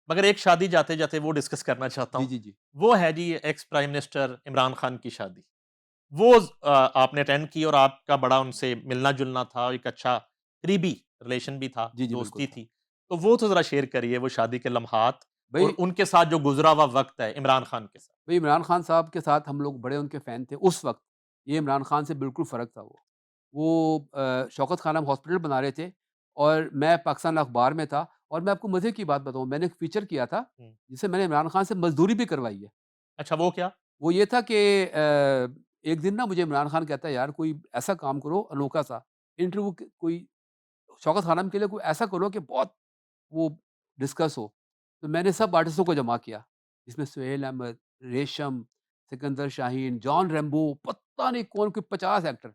मगर एक शादी जाते-जाते वो डिस्कस करना चाहता जी, हूँ। जी, जी। वो है जी ex prime minister Imran Khan की शादी। वो आपने अटेंड की और आपका बड़ा उनसे मिलना-जुलना था, एक अच्छा करीबी रिलेशन भी था, जी, जी, बिल्कुल दोस्ती था। थी। तो वो तो ज़रा शेयर करिए वो शादी के लम्हात और भई उनके साथ जो गुज़रा हुआ वक़्त है इमरान खान के साथ। भई इमरान खान साहब के साथ हम लोग बड़े उनके फ़ैन थे उस वक़्त। ये इमरान खान से बिल्कुल फ़र्क था वो। वो शौकत खानम हॉस्पिटल बना रहे थे और मैं पाकिस्तान अखबार में था और मैं आपको मज़े की बात बताऊँ, मैंने एक फ़ीचर किया था, हुँ। जिससे मैंने इमरान खान से मज़दूरी भी करवाई है। अच्छा वो क्या? वो ये था कि एक दिन ना मुझे इमरान खान कहता है, "यार कोई ऐसा काम करो अनोखा-सा, इंटरव्यू क कोई शौकत खानम के लिए कोई ऐसा करो कि बहुत वो डिस्कस हो।" तो मैंने सब आर्टिस्टों को जमा किया, जिसमें सुहेल अहमद, रेशम, सिकंदर शाहीन, जॉन रैम्बो, पता नहीं कौन, कोई 50 एक्टर,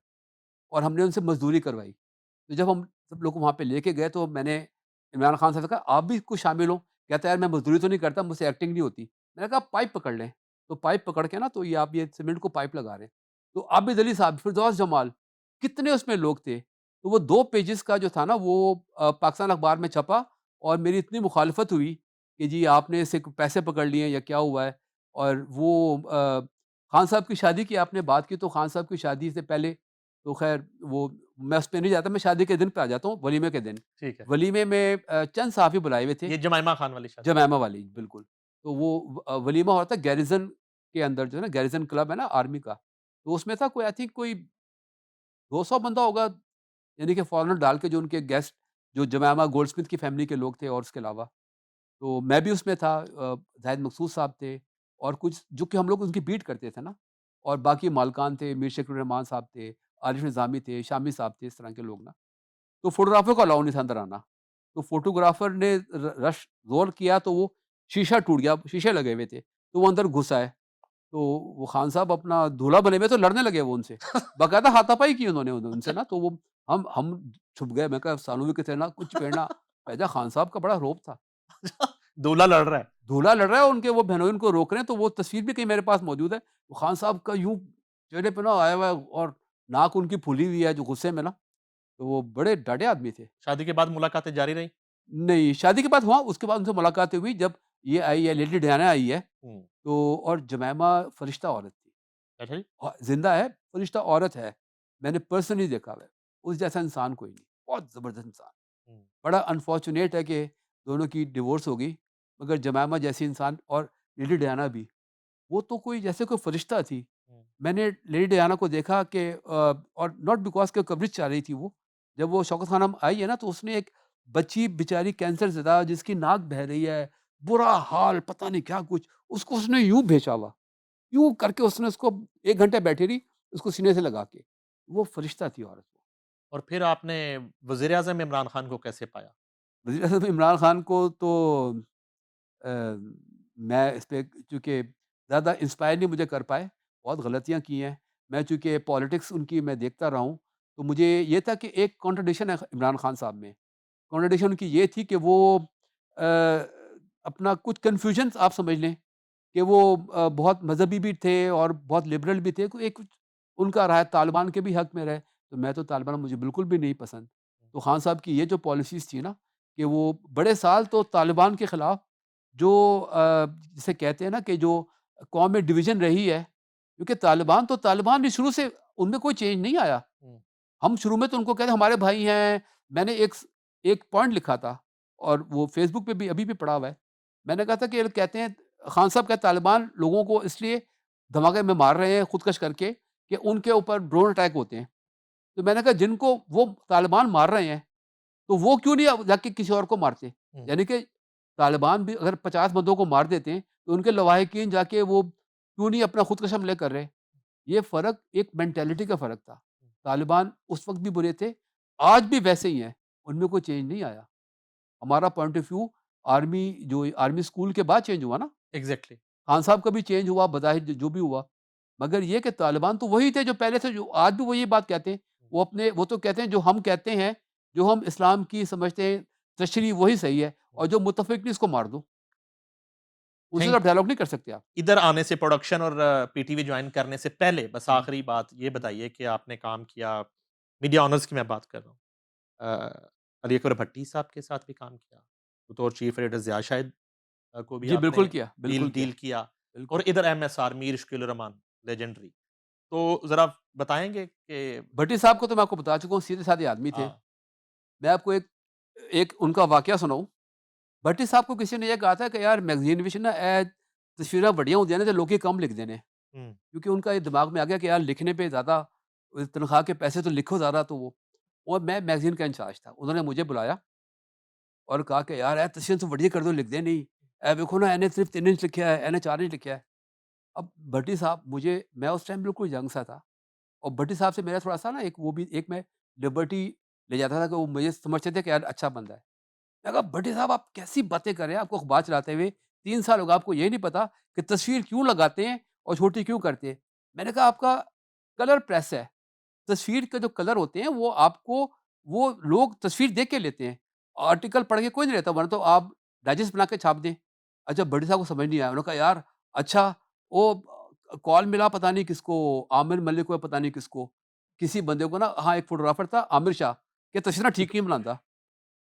और हमने उनसे मज़दूरी करवाई। तो जब हम सब लोग को वहाँ पे लेके गए तो मैंने इमरान खान साहब से कहा, "आप भी कुछ शामिल हो?" कहता है, "यार मैं मज़दूरी तो नहीं करता, मुझसे एक्टिंग नहीं होती।" मैंने कहा, "पाइप पकड़ लें।" तो पाइप पकड़ के ना, तो ये आप ये सीमेंट को पाइप लगा रहे हैं। तो आबिद अली साहब, फिरदौस जमाल, कितने उसमें लोग थे। तो वो 2 पेजेज़ का जो था ना वो पाकिस्तान अखबार में छपा और मेरी इतनी मुखालफत हुई कि जी आपने इससे पैसे पकड़ लिए हैं या क्या हुआ है? और वो खान साहब की शादी की आपने बात की, तो खान साहब की शादी से पहले तो ख़ैर वो मैं उस पे नहीं जाता, मैं शादी के दिन पे आ जाता हूँ, वलीमे के दिन। ठीक है। वलीमे में चंद साहब ही बुलाए हुए थे, ये जमाइमा खान वाली शादी। जमैमा वाली, बिल्कुल। तो वो वलीमा हो रहा था गैरिज़न के अंदर, जो है ना गैरिज़न क्लब है ना आर्मी का, तो उसमें था कोई, आई थिंक कोई 200 बंदा होगा, यानी कि फ़ॉरेनर डाल के, जो उनके गेस्ट, जो जमैमा गोल्डस्मिथ की फ़ैमिली के लोग थे और उसके अलावा। तो मैं भी उसमें था, ज़ाहिद मकसूद साहब थे और कुछ जो कि हम लोग उनकी बीट करते थे ना, और बाकी मालकान थे, मीर शेख रहमान साहब थे, आरिफ निज़ामी थे, शामी साहब थे, इस तरह के लोग ना। तो फ़ोटोग्राफ़र को अलाउ नहीं था अंदर आना। तो फ़ोटोग्राफ़र ने रश ज़ोर किया तो वो शीशा टूट गया, शीशे लगे हुए थे, तो वो अंदर घुस आए। तो वो खान साहब अपना दूल्हा बने हुए, तो लड़ने लगे वो उनसे। बाकायदा हाथापाई की उन्होंने उनसे ना, तो वो हम छुप गए। मैं कहा, "सानू भी किथे ना कुछ पेड़ना।" भैया खान साहब का बड़ा रौब था। दूल्हा लड़ रहा है। दूल्हा लड़ रहा है और उनके वो बहनोई उनको रोक रहे हैं, तो वो तस्वीर भी कहीं मेरे पास मौजूद है। वो खान साहब का यूँ चेहरे पे ना आया हुआ है और नाक उनकी फूली हुई है जो गुस्से में ना, तो वो बड़े डाढ़े आदमी थे। शादी के बाद मुलाकातें जारी रहीं? नहीं, शादी के बाद हुआ, उसके बाद उनसे मुलाकातें हुई जब ये आई है, लेडी डियाना आई है, हुँ। तो और जमैमा फ़रिश्ता औरत थी। अच्छा जी। ज़िंदा है, फ़रिश्ता औरत है। मैंने पर्सनली देखा हुआ है। उस जैसा इंसान कोई नहीं, बहुत ज़बरदस्त इंसान। हुँ, बड़ा अनफॉर्च्यूनेट है कि दोनों की डिवोर्स हो गई, मगर जमैमा जैसी इंसान और लेडी डियाना भी, वो तो कोई जैसे कोई फ़रिश्ता थी। हुँ। मैंने लेडी डियाना को देखा कि और नॉट बिकॉज़ कि कवरेज चाह रही थी वो। जब वो शौकत खानम आई है ना, तो उसने एक बच्ची बेचारी कैंसर ज़दा जिसकी नाक बह रही है, बुरा हाल, पता नहीं क्या कुछ, उसको उसने यूँ भेजा हुआ, यूँ करके उसने उसको 1 घंटे बैठी रही, उसको सीने से लगा के। वो फ़रिश्ता थी औरत वो। और फिर आपने वज़ीर-ए-आज़म इमरान खान को कैसे पाया? वज़ीर-ए-आज़म इमरान खान को तो अ, मैं इस पे चूँकि ज़्यादा इंस्पायर नहीं मुझे कर पाए, बहुत गलतियाँ की हैं। मैं चूँकि पॉलिटिक्स उनकी मैं देखता रहा हूँ, तो मुझे ये था कि एक कॉन्ट्रडिक्शन है इमरान खान साहब में। कॉन्ट्रडिक्शन उनकी ये थी कि वो अपना कुछ कन्फ्यूजन्स आप समझ लें कि वो बहुत मज़हबी भी थे और बहुत लिबरल भी थे। कोई एक कुछ उनका रहा है, तालिबान के भी हक में रहे, तो मैं तो तालिबान मुझे बिल्कुल भी नहीं पसंद। तो खान साहब की ये जो पॉलिसीज़ थी ना, कि वो बड़े साल तो तालिबान के खिलाफ जो जिसे कहते हैं ना कि जो कौम में डिवीज़न रही है, क्योंकि तालिबान भी शुरू से उनमें कोई चेंज नहीं आया। हुँ, हम शुरू में तो उनको कहते हमारे भाई हैं। मैंने एक पॉइंट लिखा था और वो फ़ेसबुक पे भी अभी भी पड़ा हुआ है। मैंने कहा था कि ये कहते हैं, खान साहब कहते तालिबान लोगों को इसलिए धमाके में मार रहे हैं खुदकश करके कि उनके ऊपर ड्रोन अटैक होते हैं। तो मैंने कहा जिनको वो तालिबान मार रहे हैं, तो वो क्यों नहीं अब जाके किसी और को मारते? हुँ। यानी कि तालिबान भी अगर 50 बंदों को मार देते हैं, तो उनके लवाहिकीन जाके वो क्यों नहीं अपना खुदकश हमले कर रहे? ये फ़र्क एक मेंटालिटी का फ़र्क था। तालिबान उस वक़्त भी बुरे थे, आज भी वैसे ही हैं, उनमें कोई चेंज नहीं आया। हमारा point of view army school के बाद चेंज हुआ ना, एग्ज़ैक्टली। खान साहब का भी चेंज हुआ बज़ाहिर जो भी हुआ। मगर ये कि तालिबान तो वही थे जो पहले से, जो आज भी वो ये बात कहते हैं। वो तो कहते हैं जो हम कहते हैं, जो हम इस्लाम की समझते हैं तशरीह वही सही है, और जो मुत्तफ़िक नहीं उसको मार दो। उनसे तो थैंक आप डायलॉग नहीं कर सकते आप। इधर आने से प्रोडक्शन और पीटीवी जॉइन करने से पहले बस हुँ, आखिरी बात ये हुँ। बताइए कि आपने काम किया मीडिया ऑनर्स की मैं बात कर रहा हूँ। अली अकबर भट्टी साहब के साथ भी काम किया, बतौर चीफ एडिटर ज़िया शाहिद को भी जी, आपने बिल्कुल डील किया, डील किया बिल्कुल। और इधर एमएसआर मीर शकील रहमान लेजेंडरी। तो ज़रा बताएँगे कि भट्टी साहब को तो मैं आपको बता चुका हूँ, सीधे-साधे आदमी थे। हाँ, मैं आपको एक एक उनका वाकया सुनाऊँ? भट्टी साहब को किसी ने ये कहा था कि यार मैगज़ीन विच ना तस्वीरां बड़ियां होंदियां ने ते लोकी कम लिखदे ने। हुँ, क्योंकि उनका ये दिमाग में आ गया कि यार लिखने पे ज़्यादा तनख्वाह के पैसे तो लिखो ज़्यादा तो वो। और मैं मैगज़ीन का इंचार्ज था। उन्होंने मुझे बुलाया और कहा कि यार ए तस्वीरां तो बढ़िया कर दो, लिखदे नहीं। ए देखो ना इन्हें सिर्फ़ 3 इंच लिखा है, इन्हें 4 इंच लिखा है। अब भट्टी साहब मुझे मैं उस टाइम बिल्कुल यंग सा था और भट्टी साहब से मेरा थोड़ा-सा ना एक वो भी एक मैं लिबर्टी ले जाता था कि वो मुझे समझते थे कि यार अच्छा बंदा है। मैं कहा भट्टी साहब आप कैसी बातें कर रहे हैं? आपको अखबार चलाते हुए 3 साल हो गए, आपको ये नहीं पता कि तस्वीर क्यों लगाते हैं और छोटी क्यों करते हैं? मैंने कहा आपका कलर प्रेस है। तस्वीर के जो कलर होते हैं वो आपको वो लोग तस्वीर देख के लेते हैं। आर्टिकल पढ़ के कोई नहीं लेता, वरना तो आप डाइजेस्ट बना के छाप दें। अच्छा भट्टी साहब को समझ नहीं आया। उन्होंने कहा यार अच्छा वो कॉल मिला पता नहीं किसको, आमिर मलिक को या पता नहीं किसको। किसी बंदे को ना हाँ, एक फोटोग्राफर था आमिर शाह, कि तस्वीरें ठीक नहीं बनाता।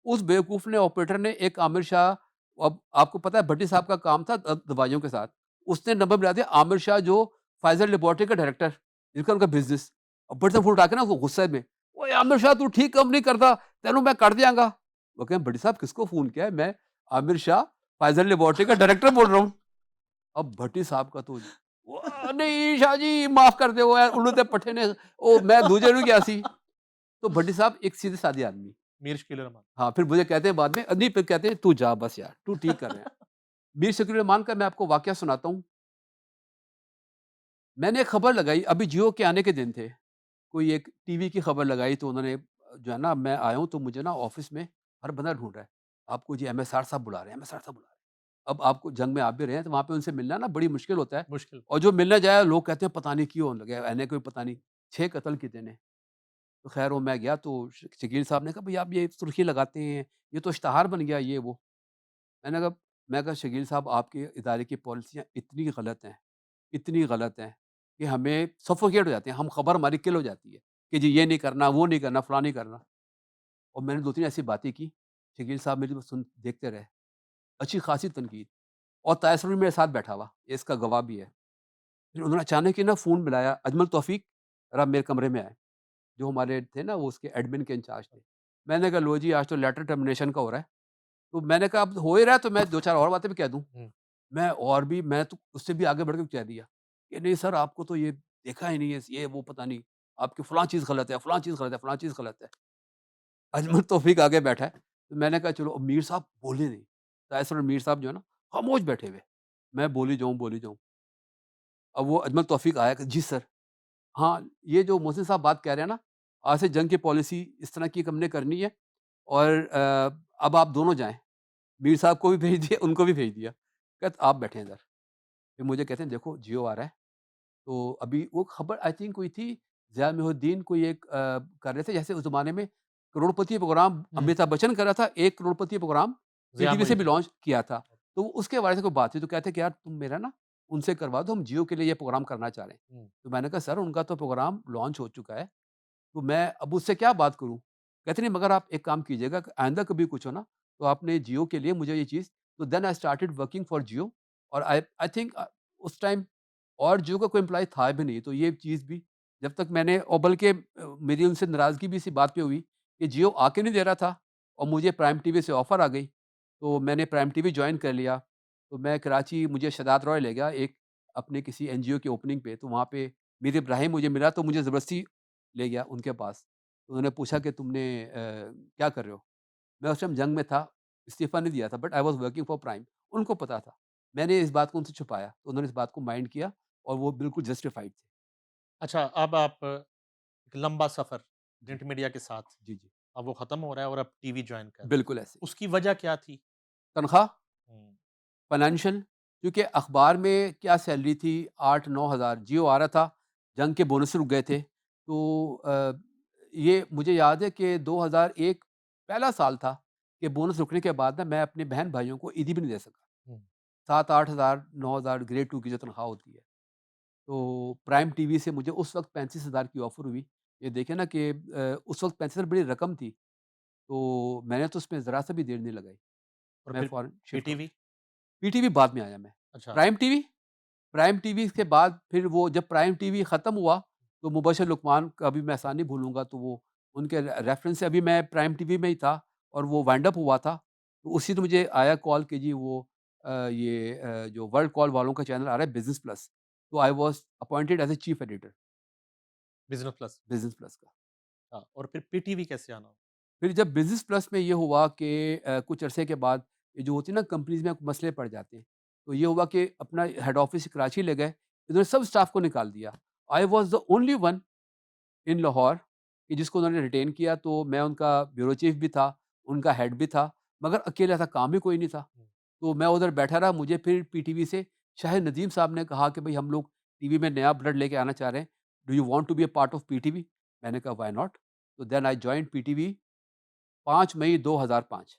उस बेवकूफ़ ने ऑपरेटर ने एक आमिर शाह, अब आपको पता है भट्टी साहब का काम था दवाइयों के साथ। उसने नंबर मिला दिया आमिर शाह जो फाइज़र लैबोरेटरी का डायरेक्टर, जिसका उनका बिज़नेस। अब भट्टी साहब फ़ोन उठा के ना वो गुस्से में, "ओए आमिर शाह तू ठीक काम नहीं करता, तेनू मैं कट दियांगा।" वो कहे भट्टी साहब किसको फ़ोन किया है? मैं आमिर शाह फाइज़र लैबोरेटरी का डायरेक्टर बोल रहा हूँ। अब भट्टी साहब का तो "वाह! नहीं शाह जी माफ़ कर दो यार उन्होंने ते पट्ठे ने ओ मैं दूजे नु गया सी।" तो भट्टी साहब एक सीधे-साधे आदमी। मीर शकील रहमान। हाँ, फिर मुझे कहते हैं बाद में नहीं फिर कहते हैं, "तू जा बस यार, तू ठीक कर रहे हैं।" मीर शकील रहमान का मैं आपको वाकया सुनाता हूँ। मैंने एक खबर लगाई, अभी जियो के आने के दिन थे। कोई एक टीवी की खबर लगाई तो उन्होंने जो है ना मैं आया हूँ तो मुझे ना ऑफ़िस में हर बंदा ढूँढ रहा है। आपको जी एमएसआर साहब बुला रहे हैं, एमएसआर साहब बुला रहे हैं। अब आपको जंग में आप भी रहे हैं तो वहाँ पे उनसे मिलना ना बड़ी मुश्किल होता है। मुश्किल। और जो मिलने जाए लोग कहते हैं पता नहीं क्यों होने लगे, इन्हें कोई पता नहीं 6 कत्ल किए ने। तो ख़ैर वो मैं गया तो शकील साहब ने कहा, "भई आप ये सुर्ख़ी लगाते हैं, ये तो इश्तहार बन गया ये वो।" मैंने कहा शकील साहब आपके इदारे की पॉलिसियाँ इतनी गलत हैं कि हमें सफोकेट हो जाते हैं, हम खबर हमारी किल हो जाती है कि जी ये नहीं करना, वो नहीं करना, फलां नहीं करना। और मैंने 2-3 ऐसी बातें की, शकील साहब मेरी बात सुन देखते रहे, अच्छी खासी तनकीद। और तायसुर भी मेरे साथ बैठा हुआ, ये इसका गवाह भी है। फिर उन्होंने अचानक ही ना फ़ोन मिलाया, अजमल तौफ़ीक ज़रा मेरे कमरे में आए, जो हमारे थे ना वो उसके एडमिन के इंचार्ज थे। मैंने कहा लो जी आज तो लेटर टर्मिनेशन का हो रहा है। तो मैंने कहा अब हो ही रहा है तो मैं 2-4 और बातें भी कह दूँ। हुँ, मैं तो उससे भी आगे बढ़ के कह दिया कि नहीं सर आपको तो ये देखा ही नहीं है, ये वो पता नहीं, आपकी फलाँ चीज़ गलत है, फलाँ चीज़ गलत है, फलाँ चीज़ गलत है। अजमल तौफ़ीक आगे बैठा है, तो मैंने कहा चलो अब मीर साहब बोले नहीं। तायसुर मीर साहब जो है ना खामोश बैठे हुए। मैं बोली जाऊँ, बोली जाऊँ। अब वो अजमल तौफ़ीक आया कि जी सर, हाँ, ये जो मोहसिन साहब बात कह रहे हैं ना, आज से जंग की पॉलिसी इस तरह की हमने करनी है और अब आप दोनों जाएँ। मीर साहब को भी भेज दिया, उनको भी भेज दिया। कहते आप बैठे हैं इधर। फिर मुझे कहते हैं देखो जियो आ रहा है। तो अभी वो खबर आई थिंक हुई थी, ज़िया मोहउद्दीन कोई एक कर रहे थे जैसे उस ज़माने में करोड़पति प्रोग्राम हुँ, अमिताभ बच्चन कर रहा था, एक करोड़पति प्रोग्राम ज़िया पीटीवी से भी मुइनुद्दीन। लॉन्च किया था। तो उसके बारे में कोई बात हुई तो कहते हैं कि यार तुम मेरा ना उनसे करवा दो, हम जियो के लिए ये प्रोग्राम करना चाह रहे हैं। हुँ, तो मैंने कहा सर उनका तो प्रोग्राम लॉन्च हो चुका है, तो मैं अब उससे क्या बात करूँ? कहते नहीं मगर आप एक काम कीजिएगा कि आइंदा कभी कुछ हो ना, तो आपने जियो के लिए मुझे ये चीज़। तो then I started working for Jio और आई आई थिंक उस टाइम और जियो का कोई एम्प्लॉयी था भी नहीं, तो ये चीज़ भी जब तक मैंने और बल्कि मेरी उनसे नाराज़गी भी इसी बात पे हुई कि जियो आके नहीं दे रहा था और मुझे प्राइम टीवी से ऑफ़र आ गई, तो मैंने प्राइम टीवी जॉइन कर लिया। तो मैं कराची मुझे शदात रॉय ले गया एक अपने किसी एनजीओ की ओपनिंग पे, तो वहाँ पे मीर इब्राहिम मुझे मिला तो मुझे ज़बरदस्ती ले गया उनके पास। तो उन्होंने पूछा कि तुमने क्या कर रहे हो? मैं उस टाइम जंग में था, इस्तीफ़ा नहीं दिया था but I was working for prime. उनको पता था। मैंने इस बात को उनसे छुपाया, तो उन्होंने इस बात को माइंड किया और वो बिल्कुल जस्टिफाइड थे। अच्छा अब आप एक लंबा सफ़र जी, प्रिंट मीडिया के साथ, जी, जी। अब वो ख़त्म हो रहा है और अब टीवी जॉइन कर रहे हैं। बिल्कुल ऐसे ही। उसकी वजह क्या थी? तनख़्वाह, हुँ, फ़ाइनेंशियल, क्योंकि अख़बार में क्या सैलरी थी 8-9 हज़ार, जियो आ रहा था, जंग के बोनस रुक गए थे। तो ये मुझे याद है कि 2001 पहला साल था कि बोनस रुकने के बाद ना मैं अपने बहन-भाइयों को ईदी भी नहीं दे सका। हुँ, 7-8 हज़ार, 9 हज़ार ग्रेड 2 की जो तनख़्वाह होती है। तो प्राइम टीवी से मुझे उस वक़्त 35,000 की ऑफ़र हुई। ये देखें ना कि उस वक़्त 35,000 बड़ी रकम थी। तो मैंने तो उसमें ज़रा-सा भी देर नहीं लगाई। और मैं फिर फ़ौरन शिफ्ट हो पीटीवी? गया। पीटीवी बाद में आया मैं। अच्छा, प्राइम टीवी के बाद फिर वो जब प्राइम टीवी खत्म हुआ, तो मुबश्शिर लुकमान का भी मैं एहसान नहीं भूलूँगा, तो वो उनके रेफ़रेंस से अभी मैं प्राइम टीवी में ही था और वो वाइंड अप हुआ था। तो उसी दिन मुझे आया कॉल कि जी वो जो वर्ल्ड कॉल वालों का चैनल आ रहा है बिज़नेस प्लस। तो I was appointed as a chief editor business plus. Business plus का। हाँ, और फिर पीटीवी कैसे आना हुआ? फिर जब बिज़नेस प्लस में ये हुआ कि कुछ अरसे के बाद ये जो होती है ना कंपनीज़ में मसले पड़ जाते हैं। तो ये हुआ कि अपना हेड ऑफ़िस कराची ले गए, इन्होंने सब स्टाफ को निकाल दिया। I was the only one in Lahore कि जिसको उन्होंने रिटेन किया, तो मैं उनका ब्यूरो चीफ भी था, उनका हेड भी था, मगर अकेला था, काम ही कोई नहीं था। हुँ, तो मैं उधर बैठा रहा, मुझे फिर पीटीवी से शाहिद नदीम साहब ने कहा कि भई हम लोग टीवी में नया ब्लड लेके आना चाह रहे हैं, do you want to be a part of PTV? मैंने कहा व्हाई नॉट? तो then I joined PTV 5 May 2005।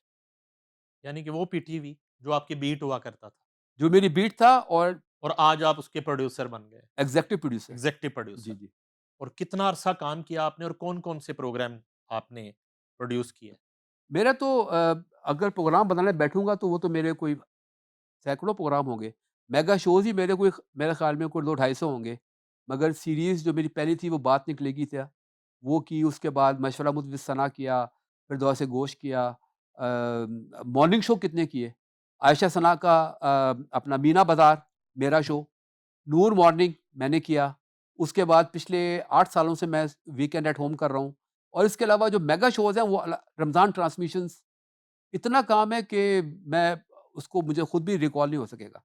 यानी कि वो पीटीवी जो आपकी बीट हुआ करता था जो मेरी बीट था और और आज आप उसके प्रोड्यूसर बन गए, एग्ज़ेक्टिव प्रोड्यूसर। एग्ज़ेक्टिव जी, प्रोड्यूसर। जी। और कितना अरसा काम किया आपने और कौन-कौन से प्रोग्राम आपने प्रोड्यूस किए? मेरा तो अगर प्रोग्राम बनाने बैठूँगा तो वो तो मेरे कोई सैकड़ों प्रोग्राम होंगे। मेगा शोज़ ही मेरे कोई मेरे ख़्याल में कोई 2 ढाई सौ होंगे। मगर सीरीज़ जो मेरी पहली थी वो बात निकलेगी था, वो की, उसके बाद मशवरा मुझ सना किया, फिर दुआ से गोश्त किया, मॉर्निंग शो कितने किए। आयशा सना का अपना मीना बाज़ार, मेरा शो, नूर मॉर्निंग मैंने किया। उसके बाद पिछले 8 सालों से मैं वीकेंड एट होम कर रहा हूँ। और इसके अलावा जो मेगा शोज़ हैं वो रमज़ान ट्रांसमिशंस, इतना काम है कि मैं उसको मुझे खुद भी रिकॉल नहीं हो सकेगा।